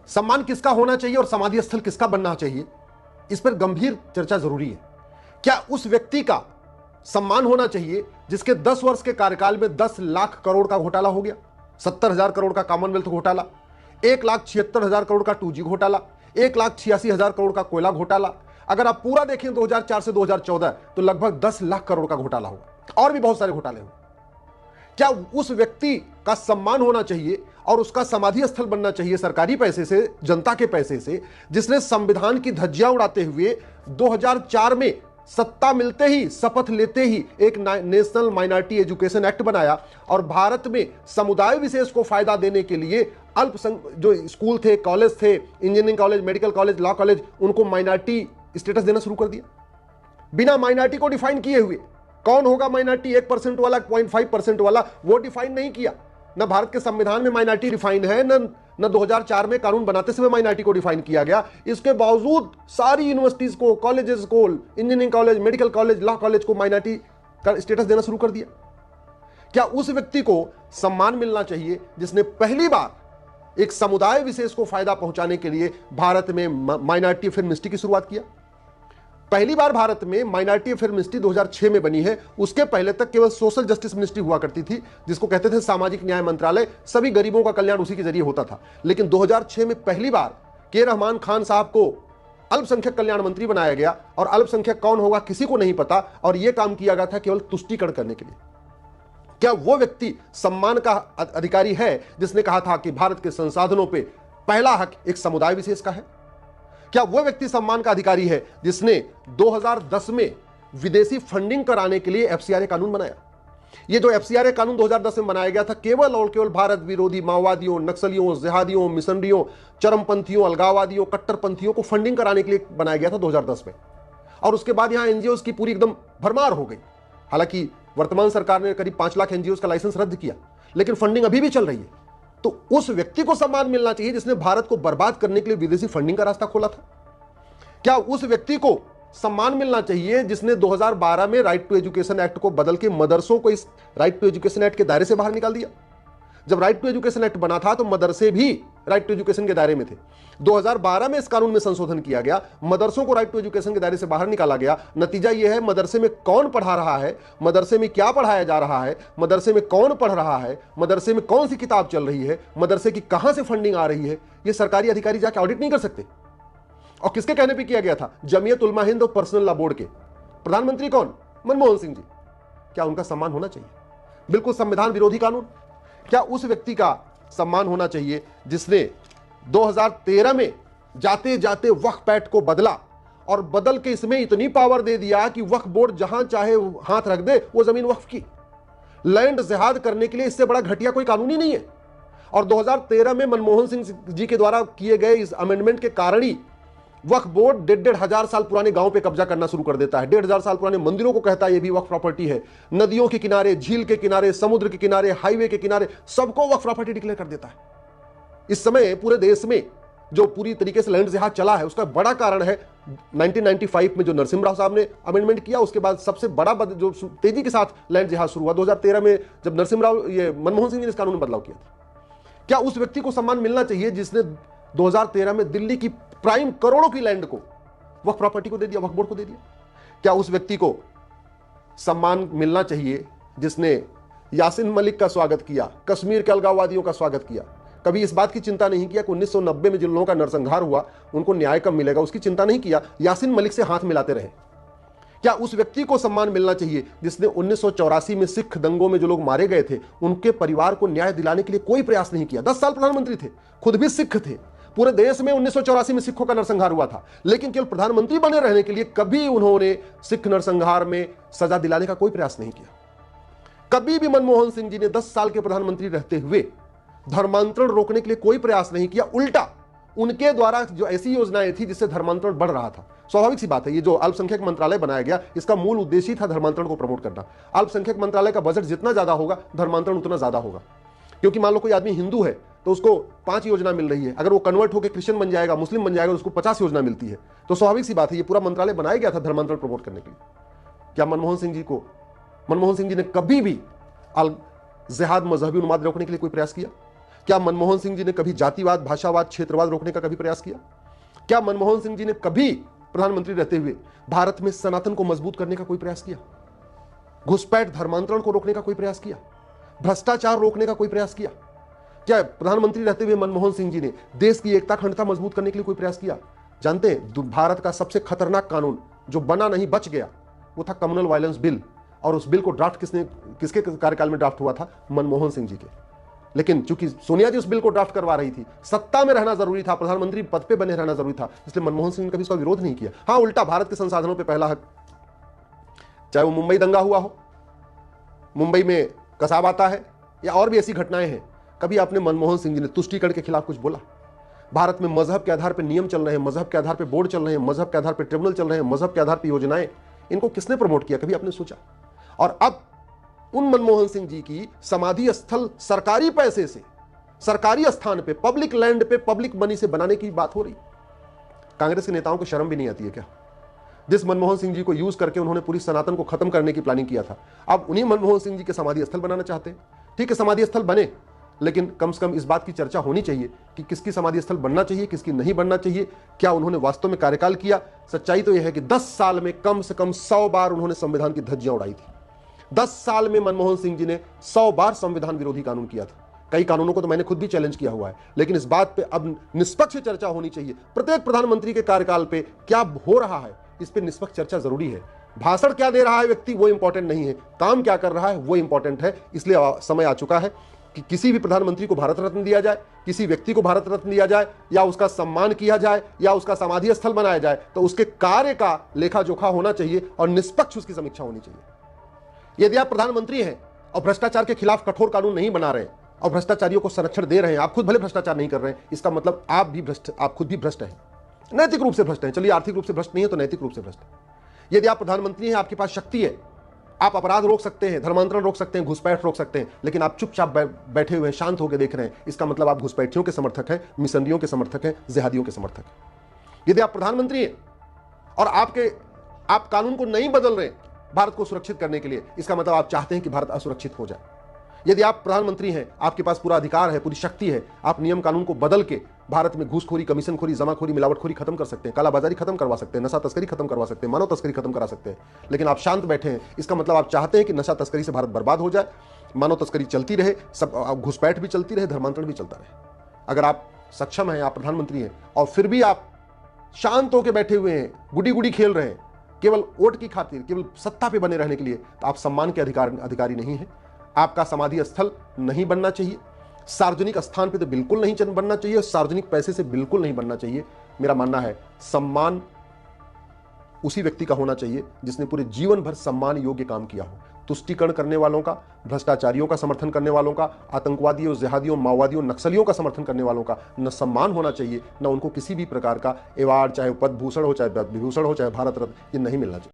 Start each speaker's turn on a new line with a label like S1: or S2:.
S1: सम्मान किसका होना चाहिए और समाधि स्थल किसका बनना चाहिए, इस पर गंभीर चर्चा जरूरी है। क्या उस व्यक्ति का सम्मान होना चाहिए जिसके 10 वर्ष के कार्यकाल में 10 लाख करोड़ का घोटाला हो गया, 70,000 करोड़ का कॉमनवेल्थ घोटाला, 1,76,000 करोड़ का 2G घोटाला, 1,86,000 करोड़ का कोयला घोटाला, अगर आप पूरा देखें 2004 से 2014 तो लगभग 10 लाख करोड़ का घोटाला होगा, और भी बहुत सारे घोटाले होंगे। क्या उस व्यक्ति का सम्मान होना चाहिए और उसका समाधि स्थल बनना चाहिए सरकारी पैसे से, जनता के पैसे से, जिसने संविधान की धज्जियां उड़ाते हुए 2004 में सत्ता मिलते ही, शपथ लेते ही एक नेशनल माइनॉरिटी एजुकेशन एक्ट बनाया और भारत में समुदाय विशेष को फायदा देने के लिए जो स्कूल थे, कॉलेज थे, engineering college, medical college, law college, उनको माइनॉरिटी स्टेटस देना शुरू कर दिया बिना माइनॉरिटी को डिफाइन किए हुए। कौन होगा माइनॉरिटी, 1% वाला, 0.5% वाला, वो डिफाइन नहीं किया। न भारत के संविधान में माइनॉरिटी डिफाइन है, न 2004 में कानून बनाते समय माइनॉरिटी को डिफाइन किया गया। इसके बावजूद सारी यूनिवर्सिटीज को, कॉलेजेस को, engineering college, medical college, law college को माइनॉरिटी का स्टेटस देना शुरू कर दिया। क्या उस व्यक्ति को सम्मान मिलना चाहिए जिसने पहली बार एक समुदाय विशेष को फायदा पहुंचाने के लिए भारत में माइनॉरिटी अफेयर मिनिस्ट्री की शुरुआत किया? पहली बार भारत में माइनॉरिटी अफेयर मिनिस्ट्री 2006 में बनी है। उसके पहले तक केवल सोशल जस्टिस मिनिस्ट्री हुआ करती थी, जिसको कहते थे सामाजिक न्याय मंत्रालय। सभी गरीबों का कल्याण उसी के जरिए होता था। लेकिन 2006 में पहली बार के रहमान खान साहब को अल्पसंख्यक कल्याण मंत्री बनाया गया, और अल्पसंख्यक कौन होगा किसी को नहीं पता, और यह काम किया गया था केवल तुष्टीकरण करने के लिए। क्या वो व्यक्ति सम्मान का अधिकारी है जिसने कहा था कि भारत के संसाधनों पर पहला हक एक समुदाय विशेष का है? क्या वह व्यक्ति सम्मान का अधिकारी है जिसने 2010 में विदेशी फंडिंग कराने के लिए एफसीआरए कानून बनाया? यह जो एफसीआरए कानून 2010 में बनाया गया था, केवल और केवल भारत विरोधी माओवादियों, नक्सलियों, जिहादियों, मिशनरियों, चरमपंथियों, अलगाववादियों, कट्टरपंथियों को फंडिंग कराने के लिए बनाया गया था 2010 में। और उसके बाद यहां एनजीओ की पूरी एकदम भरमार हो गई। हालांकि वर्तमान सरकार ने करीब 5 लाख एनजीओ का लाइसेंस रद्द किया, लेकिन फंडिंग अभी भी चल रही है। तो उस व्यक्ति को सम्मान मिलना चाहिए जिसने भारत को बर्बाद करने के लिए विदेशी फंडिंग का रास्ता खोला था। क्या उस व्यक्ति को सम्मान मिलना चाहिए जिसने 2012 में राइट टू एजुकेशन एक्ट को बदल के मदरसों को इस राइट टू एजुकेशन एक्ट के दायरे से बाहर निकाल दिया? जब राइट टू एजुकेशन एक्ट बना था तो मदरसे भी राइट टू एजुकेशन के दायरे में थे। 2012 में इस कानून में संशोधन किया गया, मदरसों को राइट टू एजुकेशन के दायरे से बाहर निकाला गया। नतीजा यह है, मदरसे में कौन पढ़ा रहा है, मदरसे में क्या पढ़ाया जा रहा है, मदरसे में कौन पढ़ रहा है, मदरसे में कौन सी किताब चल रही है, मदरसे की कहां से फंडिंग आ रही है, यह सरकारी अधिकारी जाके ऑडिट नहीं कर सकते। और किसके कहने पे किया गया था? जमीयत उलमा हिंद और पर्सनल लॉ बोर्ड के प्रधानमंत्री कौन? मनमोहन सिंह जी। क्या उनका सम्मान होना चाहिए? बिल्कुल संविधान विरोधी कानून। क्या उस व्यक्ति का सम्मान होना चाहिए जिसने 2013 में जाते जाते वक्फ एक्ट को बदला और बदल के इसमें इतनी पावर दे दिया कि वक्फ बोर्ड जहां चाहे हाथ रख दे वो जमीन वक्फ की? लैंड जिहाद करने के लिए इससे बड़ा घटिया कोई कानून ही नहीं है। और 2013 में मनमोहन सिंह जी के द्वारा किए गए इस अमेंडमेंट के कारण ही वक्फ बोर्ड 1,500 साल पुराने गांव पे कब्जा करना शुरू कर देता है। 1,500 साल पुराने मंदिरों को कहता है ये भी वक्फ प्रॉपर्टी है। नदियों के किनारे, झील के किनारे, समुद्र के किनारे, हाईवे के किनारे, सबको वक्फ प्रॉपर्टी डिक्लेयर कर देता है। इस समय पूरे देश में जो पूरी तरीके से लैंड जिहाद चला है उसका बड़ा कारण है 1995 में जो नरसिम्हा राव साहब ने अमेंडमेंट किया। उसके बाद सबसे बड़ा जो तेजी के साथ लैंड जिहाद शुरू हुआ 2013 में जब नरसिम्हा राव मनमोहन सिंह ने इस कानून में बदलाव किया था। क्या उस व्यक्ति को सम्मान मिलना चाहिए जिसने 2013 में दिल्ली की प्राइम करोड़ों की लैंड को वक्फ प्रॉपर्टी को दे दिया, वक्फ बोर्ड को दे दिया? क्या उस व्यक्ति को सम्मान मिलना चाहिए जिसने यासीन मलिक का स्वागत किया, कश्मीर के अलगाववादियों का स्वागत किया, कभी इस बात की चिंता नहीं किया कि 1990 में जिन लोगों का नरसंहार हुआ उनको न्याय कब मिलेगा, उसकी चिंता नहीं किया, यासीन मलिक से हाथ मिलाते रहे? क्या उस व्यक्ति को सम्मान मिलना चाहिए जिसने 1984 में सिख दंगों में जो लोग मारे गए थे उनके परिवार को न्याय दिलाने के लिए कोई प्रयास नहीं किया? 10 साल प्रधानमंत्री थे, खुद भी सिख थे। पूरे देश में 1984 में सिखों का नरसंहार हुआ था, लेकिन केवल प्रधानमंत्री बने रहने के लिए कभी उन्होंने सिख नरसंहार में सजा दिलाने का कोई प्रयास नहीं किया। कभी भी मनमोहन सिंह जी ने 10 साल के प्रधानमंत्री रहते हुए धर्मांतरण रोकने के लिए कोई प्रयास नहीं किया। उल्टा उनके द्वारा जो ऐसी योजनाएं थी जिससे धर्मांतरण बढ़ रहा था। स्वाभाविक सी बात है, ये जो अल्पसंख्यक मंत्रालय बनाया गया इसका मूल उद्देश्य ही था धर्मांतरण को प्रमोट करना। अल्पसंख्यक मंत्रालय का बजट जितना ज्यादा होगा धर्मांतरण उतना ज्यादा होगा, क्योंकि मान लो कोई आदमी हिंदू है तो उसको 5 योजना मिल रही है, अगर वो कन्वर्ट होकर क्रिश्चियन बन जाएगा, मुस्लिम बन जाएगा, तो उसको 50 योजना मिलती है। तो स्वाभाविक सी बात है ये पूरा मंत्रालय बनाया गया था धर्मांतरण प्रमोट करने के लिए। क्या मनमोहन सिंह जी ने कभी भी अल जिहाद मजहबी उन्माद रोकने के लिए कोई प्रयास किया? क्या मनमोहन सिंह जी ने कभी जातिवाद, भाषावाद, क्षेत्रवाद रोकने का कभी प्रयास किया? क्या मनमोहन सिंह जी ने कभी प्रधानमंत्री रहते हुए भारत में सनातन को मजबूत करने का कोई प्रयास किया? घुसपैठ, धर्मांतरण को रोकने का कोई प्रयास किया? भ्रष्टाचार रोकने का कोई प्रयास किया? क्या प्रधानमंत्री रहते हुए मनमोहन सिंह जी ने देश की एकता, अखंडता मजबूत करने के लिए कोई प्रयास किया? जानते हैं, भारत का सबसे खतरनाक कानून जो बना नहीं, बच गया, वो था कम्युनल वायलेंस बिल। और उस बिल को ड्राफ्ट किसके कार्यकाल में ड्राफ्ट हुआ था? मनमोहन सिंह जी के। लेकिन चूंकि सोनिया जी उस बिल को ड्राफ्ट करवा रही थी, सत्ता में रहना जरूरी था, प्रधानमंत्री पद पे बने रहना जरूरी था, इसलिए मनमोहन सिंह ने कभी इसका विरोध नहीं किया। हाँ, उल्टा भारत के संसाधनों पे पहला हक, चाहे वो मुंबई दंगा हुआ हो, मुंबई में कसाब आता है, या और भी ऐसी घटनाएं हैं, कभी आपने मनमोहन सिंह जी ने तुष्टीकरण के खिलाफ कुछ बोला? भारत में मजहब के आधार पर नियम चल रहे हैं, मजहब के आधार पर बोर्ड चल रहे हैं, मजहब के आधार पर ट्रिब्यूनल चल रहे हैं, मजहब के आधार पर योजनाएं, इनको किसने प्रमोट किया? कभी आपने सोचा? और अब उन मनमोहन सिंह जी की समाधि स्थल सरकारी पैसे से, सरकारी स्थान पे, पब्लिक लैंड पे, पब्लिक मनी से बनाने की बात हो रही। कांग्रेस के नेताओं को शर्म भी नहीं आती है क्या? जिस मनमोहन सिंह जी को यूज करके उन्होंने पूरी सनातन को खत्म करने की प्लानिंग किया था, अब उन्हीं मनमोहन सिंह जी के समाधि स्थल बनाना चाहते हैं। ठीक है, समाधि स्थल बने, लेकिन कम से कम इस बात की चर्चा होनी चाहिए कि किसकी समाधि स्थल बनना चाहिए, किसकी नहीं बनना चाहिए, क्या उन्होंने वास्तव में कार्यकाल किया। सच्चाई तो यह है कि 10 साल में कम से कम 100 बार उन्होंने संविधान की धज्जियां उड़ाई थी। 10 साल में मनमोहन सिंह जी ने 100 बार संविधान विरोधी कानून किया था। कई कानूनों को तो मैंने खुद भी चैलेंज किया हुआ है, लेकिन इस बात पे अब निष्पक्ष चर्चा होनी चाहिए। प्रत्येक प्रधानमंत्री के कार्यकाल पे क्या हो रहा है, इस पे निष्पक्ष चर्चा जरूरी है। भाषण क्या दे रहा है व्यक्ति, वो इंपॉर्टेंट नहीं है, काम क्या कर रहा है वो इंपॉर्टेंट है। इसलिए समय आ चुका है कि किसी भी प्रधानमंत्री को भारत रत्न दिया जाए, किसी व्यक्ति को भारत रत्न दिया जाए, या उसका सम्मान किया जाए, या उसका समाधि स्थल बनाया जाए, तो उसके कार्य का लेखा जोखा होना चाहिए और निष्पक्ष उसकी समीक्षा होनी चाहिए। यदि आप प्रधानमंत्री हैं और भ्रष्टाचार के खिलाफ कठोर कानून नहीं बना रहे और भ्रष्टाचारियों को संरक्षण दे रहे हैं, आप खुद भले भ्रष्टाचार नहीं कर रहे हैं, इसका मतलब आप खुद भी भ्रष्ट हैं, नैतिक रूप से भ्रष्ट हैं। चलिए, आर्थिक रूप से भ्रष्ट नहीं है तो नैतिक रूप से भ्रष्ट है। यदि आप प्रधानमंत्री हैं, आपके पास शक्ति है, आप अपराध रोक सकते हैं, धर्मांतरण रोक सकते हैं, घुसपैठ रोक सकते हैं, लेकिन आप चुपचाप बैठे हुए हैं, शांत होकर देख रहे हैं, इसका मतलब आप घुसपैठियों के समर्थक हैं, मिशनरियों के समर्थक हैं, जिहादियों के समर्थक हैं। यदि आप प्रधानमंत्री हैं और आप कानून को नहीं बदल रहे भारत को सुरक्षित करने के लिए, इसका मतलब आप चाहते हैं कि भारत असुरक्षित हो जाए। यदि आप प्रधानमंत्री हैं, आपके पास पूरा अधिकार है, पूरी शक्ति है, आप नियम कानून को बदल के भारत में घूसखोरी, कमीशनखोरी, जमाखोरी, मिलावटखोरी खत्म कर सकते हैं, कालाबाजारी खत्म करवा सकते हैं, नशा तस्करी खत्म करवा सकते हैं, मानव तस्करी खत्म करा सकते हैं, लेकिन आप शांत बैठे हैं, इसका मतलब आप चाहते हैं कि नशा तस्करी से भारत बर्बाद हो जाए, मानव तस्करी चलती रहे, सब घुसपैठ भी चलती रहे, धर्मांतरण भी चलता रहे। अगर आप सक्षम हैं, आप प्रधानमंत्री हैं और फिर भी आप शांत होकर बैठे हुए हैं, गुडी गुडी खेल रहे हैं केवल वोट की खातिर, केवल सत्ता पे बने रहने के लिए, तो आप सम्मान के अधिकारी नहीं हैं। आपका समाधि स्थल नहीं बनना चाहिए, सार्वजनिक स्थान पे तो बिल्कुल नहीं बनना चाहिए, सार्वजनिक पैसे से बिल्कुल नहीं बनना चाहिए। मेरा मानना है सम्मान उसी व्यक्ति का होना चाहिए जिसने पूरे जीवन भर सम्मान योग्य काम किया हो। तुष्टीकरण करने वालों का, भ्रष्टाचारियों का समर्थन करने वालों का, आतंकवादियों, जिहादियों, माओवादियों, नक्सलियों का समर्थन करने वालों का न सम्मान होना चाहिए, न उनको किसी भी प्रकार का अवार्ड, चाहे पद्म भूषण हो, चाहे विभूषण हो, चाहे भारत रत्न, ये नहीं मिलना चाहिए।